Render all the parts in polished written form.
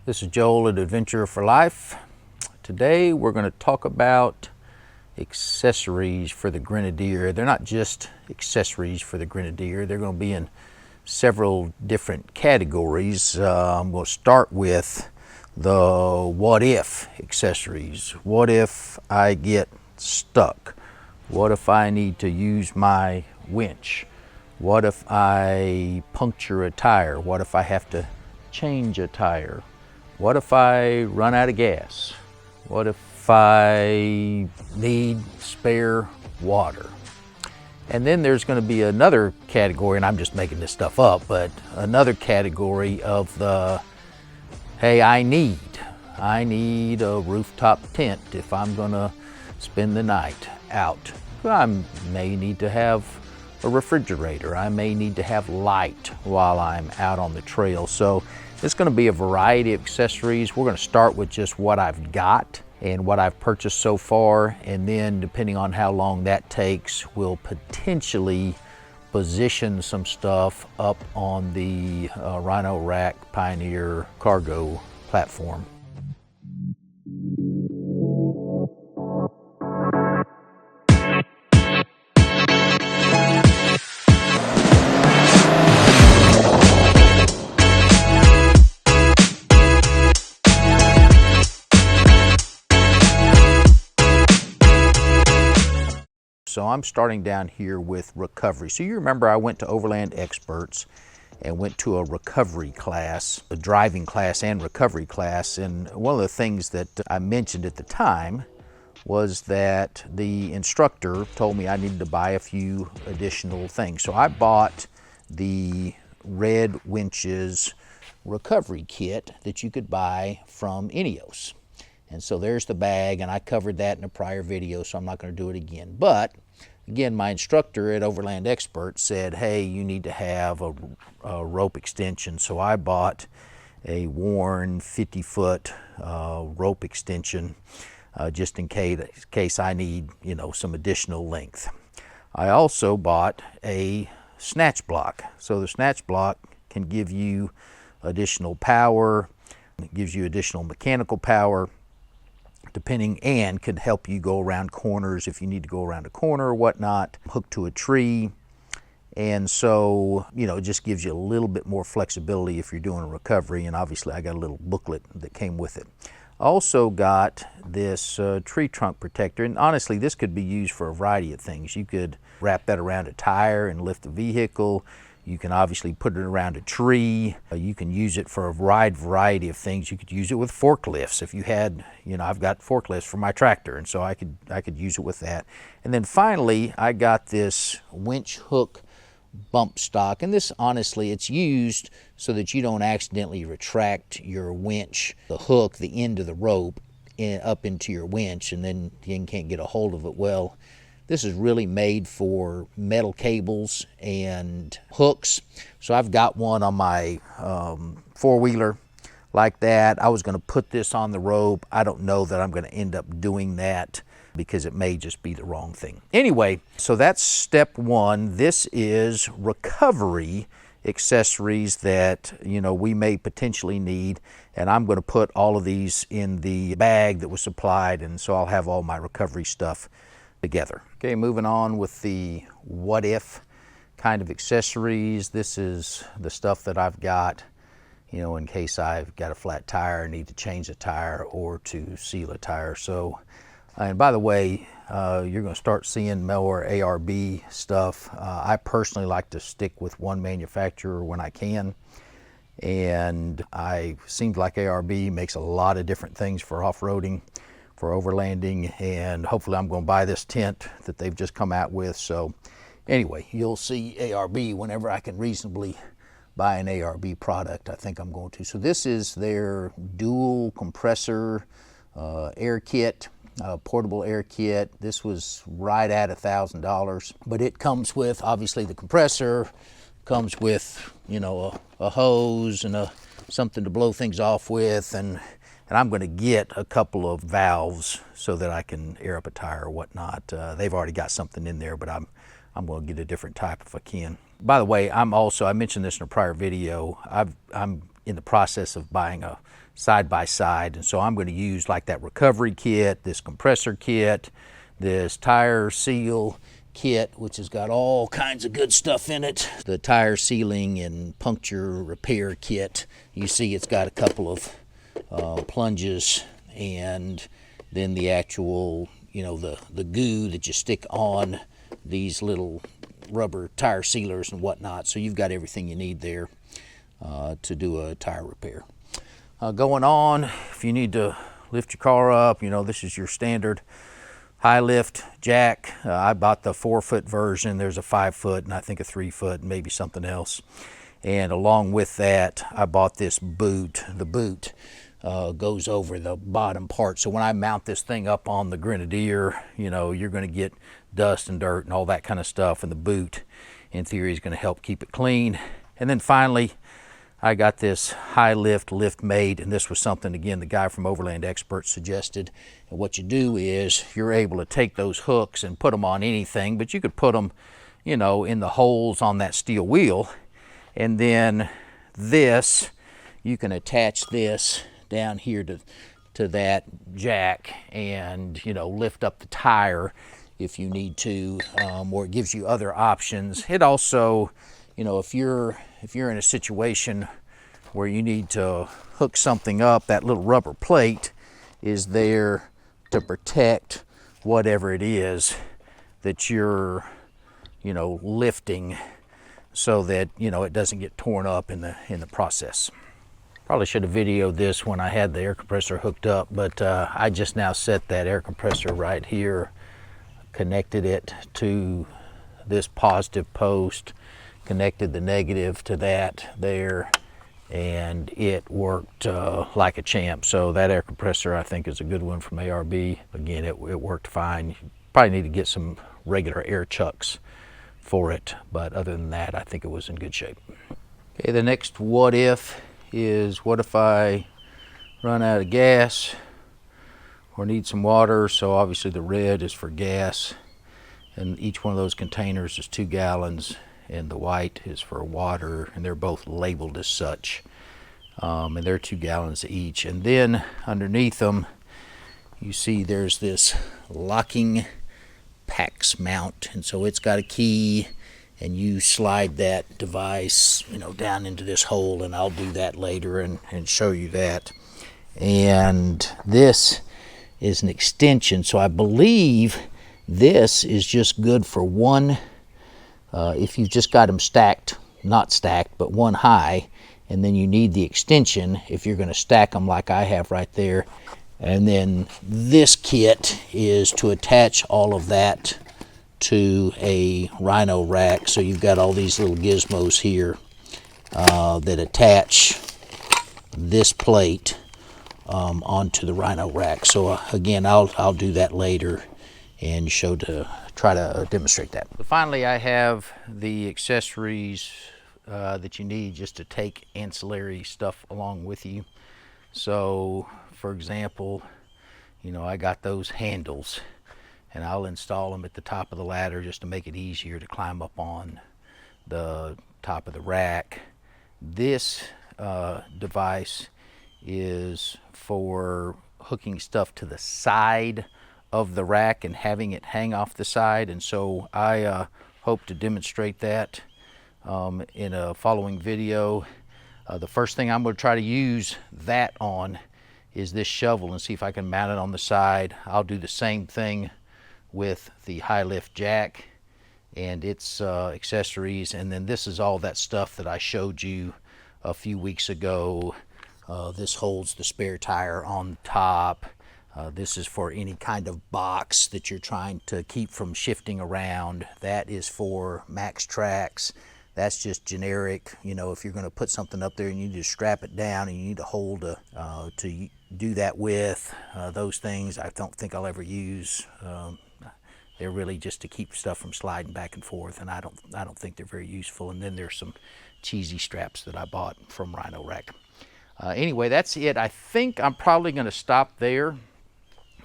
This is Joel at Adventure for Life. Today we're going to talk about accessories for the Grenadier. They're not just accessories for the Grenadier. They're going to be in several different categories. We'll start with the what if accessories. What if I get stuck? What if I need to use my winch? What if I puncture a tire? What if I have to change a tire? What if I run out of gas? What if I need spare water? And then there's going to be another category, and I'm just making this stuff up, but another category of the, hey, I need a rooftop tent if I'm going to spend the night out. I may need to have a refrigerator. I may need to have light while I'm out on the trail. So it's going to be a variety of accessories. We're going to start with just what I've got and what I've purchased so far, and then depending on how long that takes, we'll potentially position some stuff up on the Rhino Rack Pioneer cargo platform. So I'm starting down here with recovery. So you remember I went to Overland Experts and went to a recovery class, a driving class and recovery class. And one of the things that I mentioned at the time was that the instructor told me I needed to buy a few additional things. So I bought the Red Winches recovery kit that you could buy from Ineos. And so there's the bag, and I covered that in a prior video, so I'm not going to do it again. But again, my instructor at Overland Expert said, hey, you need to have a rope extension. So I bought a worn 50-foot rope extension just in case I need, some additional length. I also bought a snatch block. So the snatch block can give you additional power, it gives you additional mechanical power, and can help you go around corners if you need to go around a corner or whatnot, hooked to a tree. And so, it just gives you a little bit more flexibility if you're doing a recovery. And obviously I got a little booklet that came with it. I also got this tree trunk protector, and honestly this could be used for a variety of things. You could wrap that around a tire and lift the vehicle. You can obviously put it around a tree. You can use it for a wide variety of things. You could use it with forklifts. If you had, I've got forklifts for my tractor, and so I could use it with that. And then finally, I got this winch hook bump stock. And this, honestly, it's used so that you don't accidentally retract your winch, the hook, the end of the rope, up into your winch, and then you can't get a hold of it. Well, this is really made for metal cables and hooks. So I've got one on my four-wheeler like that. I was going to put this on the rope. I don't know that I'm going to end up doing that because it may just be the wrong thing. Anyway, so that's step one. This is recovery accessories that we may potentially need, and I'm going to put all of these in the bag that was supplied, and so I'll have all my recovery stuff together. Okay, moving on with the what if kind of accessories. This is the stuff that I've got, in case I've got a flat tire, need to change a tire or to seal a tire. So, and by the way, you're going to start seeing more ARB stuff. I personally like to stick with one manufacturer when I can, and I seems like ARB makes a lot of different things for off-roading, for overlanding, and hopefully I'm going to buy this tent that they've just come out with. So anyway, you'll see ARB whenever I can reasonably buy an ARB product. I think I'm going to. So this is their dual compressor air kit, portable air kit. This was right at $1,000, but it comes with obviously the compressor, comes with a hose and something to blow things off with, and I'm going to get a couple of valves so that I can air up a tire or whatnot. They've already got something in there, but I'm going to get a different type if I can. By the way, I mentioned this in a prior video, I'm in the process of buying a side-by-side, and so I'm going to use like that recovery kit, this compressor kit, this tire seal kit, which has got all kinds of good stuff in it, the tire sealing and puncture repair kit. You see it's got a couple of plunges, and then the actual, you know, the goo that you stick on these little rubber tire sealers and whatnot. So you've got everything you need there to do a tire repair. Going on, if you need to lift your car up, you know, this is your standard high lift jack. I bought the 4-foot version. There's a 5-foot and I think a 3-foot and maybe something else. And along with that, I bought this boot. The boot goes over the bottom part. So when I mount this thing up on the Grenadier, you know, you're going to get dust and dirt and all that kind of stuff. And the boot, in theory, is going to help keep it clean. And then finally, I got this high lift mate, and this was something, again, the guy from Overland Experts suggested. And what you do is you're able to take those hooks and put them on anything, but you could put them, you know, in the holes on that steel wheel. And then this, you can attach this down here to that jack and, you know, lift up the tire if you need to, or it gives you other options. It also, you know, if you're in a situation where you need to hook something up, that little rubber plate is there to protect whatever it is that you're, you know, lifting, so that, you know, it doesn't get torn up in the process. Probably should have videoed this when I had the air compressor hooked up, but I just now set that air compressor right here, connected it to this positive post, connected the negative to that there, and it worked like a champ. So that air compressor, I think, is a good one from ARB. Again, it worked fine. You probably need to get some regular air chucks for it, but other than that, I think it was in good shape. Okay, the next what if is, what if I run out of gas or need some water? So obviously the red is for gas, and each one of those containers is 2 gallons, and the white is for water, and they're both labeled as such, and they're 2 gallons each. And then underneath them, you see there's this locking PAX mount, and so it's got a key, and you slide that device, you know, down into this hole, and I'll do that later and show you that. And this is an extension, so I believe this is just good for one, if you've just got them stacked, not stacked, but one high, and then you need the extension if you're going to stack them like I have right there. And then this kit is to attach all of that to a Rhino rack. So you've got all these little gizmos here that attach this plate onto the Rhino rack. So again, I'll do that later and try to demonstrate that. But finally, I have the accessories that you need just to take ancillary stuff along with you. So for example, you know, I got those handles, and I'll install them at the top of the ladder just to make it easier to climb up on the top of the rack. This device is for hooking stuff to the side of the rack and having it hang off the side, and so I hope to demonstrate that in a following video. The first thing I'm going to try to use that on is this shovel, and see if I can mount it on the side. I'll do the same thing with the high lift jack and its accessories, and then this is all that stuff that I showed you a few weeks ago. This holds the spare tire on top. This is for any kind of box that you're trying to keep from shifting around. That is for max tracks. That's just generic, you know, if you're going to put something up there and you need to strap it down and you need to hold to do that with. Those things I don't think I'll ever use. They're really just to keep stuff from sliding back and forth, and I don't think they're very useful. And then there's some cheesy straps that I bought from Rhino Rack. Anyway, that's it. I think I'm probably going to stop there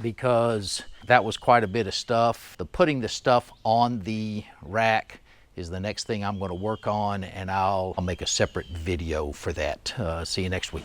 because that was quite a bit of stuff. Putting the stuff on the rack is the next thing I'm going to work on, and I'll make a separate video for that. See you next week.